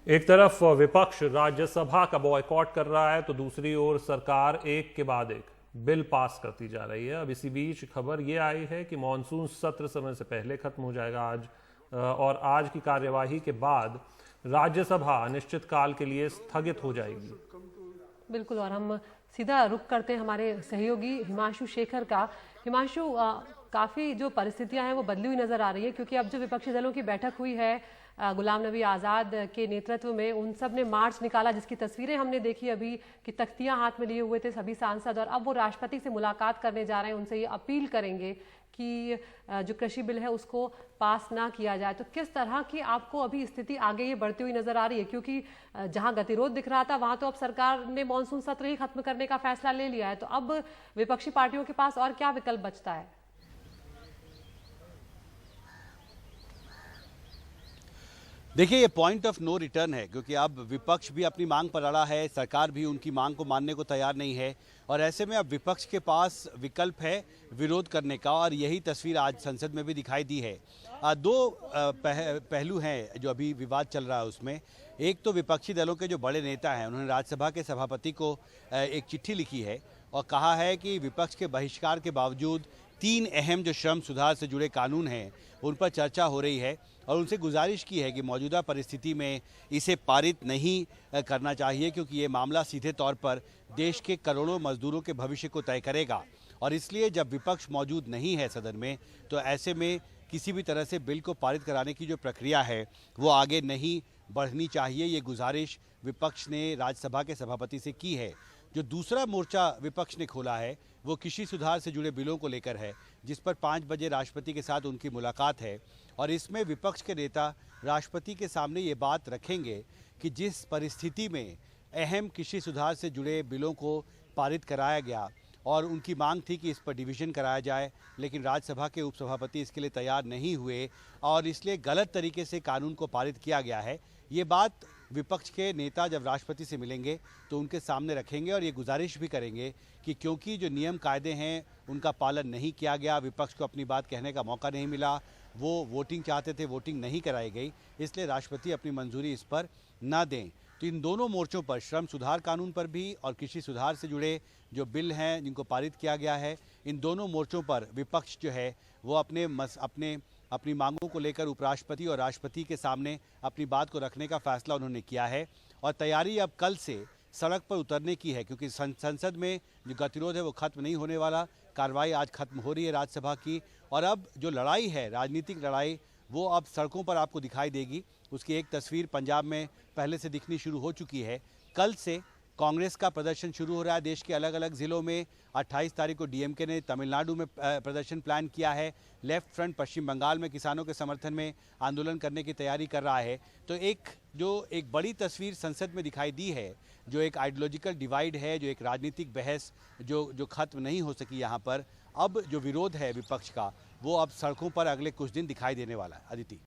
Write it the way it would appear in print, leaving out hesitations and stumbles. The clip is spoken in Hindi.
एक तरफ विपक्ष राज्यसभा का बॉयकॉट कर रहा है तो दूसरी ओर सरकार एक के बाद एक बिल पास करती जा रही है। अब इसी बीच खबर ये आई है कि मॉनसून सत्र समय से पहले खत्म हो जाएगा आज, और आज की कार्यवाही के बाद राज्यसभा अनिश्चित काल के लिए स्थगित हो जाएगी। बिल्कुल, और हम सीधा रुख करते हैं हमारे सहयोगी हिमांशु शेखर का। हिमांशु, काफी जो परिस्थितियां हैं वो बदली हुई नजर आ रही है, क्योंकि अब जो विपक्षी दलों की बैठक हुई है गुलाम नबी आज़ाद के नेतृत्व में, उन सब ने मार्च निकाला जिसकी तस्वीरें हमने देखी अभी कि तख्तियां हाथ में लिए हुए थे सभी सांसद, और अब वो राष्ट्रपति से मुलाकात करने जा रहे हैं, उनसे ये अपील करेंगे कि जो कृषि बिल है उसको पास ना किया जाए। तो किस तरह की आपको अभी स्थिति आगे ये बढ़ती हुई नजर आ रही है, क्योंकि जहां गतिरोध दिख रहा था वहां तो अब सरकार ने मॉनसून सत्र ही खत्म करने का फैसला ले लिया है, तो अब विपक्षी पार्टियों के पास और क्या विकल्प बचता है? देखिए, ये पॉइंट ऑफ नो रिटर्न है, क्योंकि अब विपक्ष भी अपनी मांग पर अड़ा है, सरकार भी उनकी मांग को मानने को तैयार नहीं है, और ऐसे में अब विपक्ष के पास विकल्प है विरोध करने का, और यही तस्वीर आज संसद में भी दिखाई दी है। दो पहलू हैं जो अभी विवाद चल रहा है उसमें। एक तो विपक्षी दलों के जो बड़े नेता हैं, उन्होंने राज्यसभा के सभापति को एक चिट्ठी लिखी है और कहा है कि विपक्ष के बहिष्कार के बावजूद 3 अहम जो श्रम सुधार से जुड़े कानून हैं उन पर चर्चा हो रही है, और उनसे गुजारिश की है कि मौजूदा परिस्थिति में इसे पारित नहीं करना चाहिए, क्योंकि ये मामला सीधे तौर पर देश के करोड़ों मजदूरों के भविष्य को तय करेगा, और इसलिए जब विपक्ष मौजूद नहीं है सदन में, तो ऐसे में किसी भी तरह से बिल को पारित कराने की जो प्रक्रिया है वो आगे नहीं बढ़नी चाहिए। ये गुजारिश विपक्ष ने राज्यसभा के सभापति से की है। जो दूसरा मोर्चा विपक्ष ने खोला है वो कृषि सुधार से जुड़े बिलों को लेकर है, जिस पर 5 बजे राष्ट्रपति के साथ उनकी मुलाकात है, और इसमें विपक्ष के नेता राष्ट्रपति के सामने ये बात रखेंगे कि जिस परिस्थिति में अहम कृषि सुधार से जुड़े बिलों को पारित कराया गया और उनकी मांग थी कि इस पर डिवीजन कराया जाए, लेकिन राज्यसभा के उपसभापति इसके लिए तैयार नहीं हुए और इसलिए गलत तरीके से कानून को पारित किया गया है। ये बात विपक्ष के नेता जब राष्ट्रपति से मिलेंगे तो उनके सामने रखेंगे और ये गुजारिश भी करेंगे कि क्योंकि जो नियम कायदे हैं उनका पालन नहीं किया गया, विपक्ष को अपनी बात कहने का मौका नहीं मिला, वो वोटिंग चाहते थे, वोटिंग नहीं कराई गई, इसलिए राष्ट्रपति अपनी मंजूरी इस पर न दें। तो इन दोनों मोर्चों पर, श्रम सुधार कानून पर भी और कृषि सुधार से जुड़े जो बिल हैं जिनको पारित किया गया है, इन दोनों मोर्चों पर विपक्ष जो है वो अपनी मांगों को लेकर उपराष्ट्रपति और राष्ट्रपति के सामने अपनी बात को रखने का फैसला उन्होंने किया है, और तैयारी अब कल से सड़क पर उतरने की है, क्योंकि संसद में जो गतिरोध है वो खत्म नहीं होने वाला। कार्रवाई आज खत्म हो रही है राज्यसभा की, और अब जो लड़ाई है, राजनीतिक लड़ाई, वो अब सड़कों पर आपको दिखाई देगी। उसकी एक तस्वीर पंजाब में पहले से दिखनी शुरू हो चुकी है। कल से कांग्रेस का प्रदर्शन शुरू हो रहा है देश के अलग अलग ज़िलों में। 28 तारीख को डीएमके ने तमिलनाडु में प्रदर्शन प्लान किया है। लेफ्ट फ्रंट पश्चिम बंगाल में किसानों के समर्थन में आंदोलन करने की तैयारी कर रहा है। तो एक बड़ी तस्वीर संसद में दिखाई दी है, जो एक आइडियोलॉजिकल डिवाइड है, जो एक राजनीतिक बहस जो खत्म नहीं हो सकी यहाँ पर। अब जो विरोध है विपक्ष का वो अब सड़कों पर अगले कुछ दिन दिखाई देने वाला है। अदिति।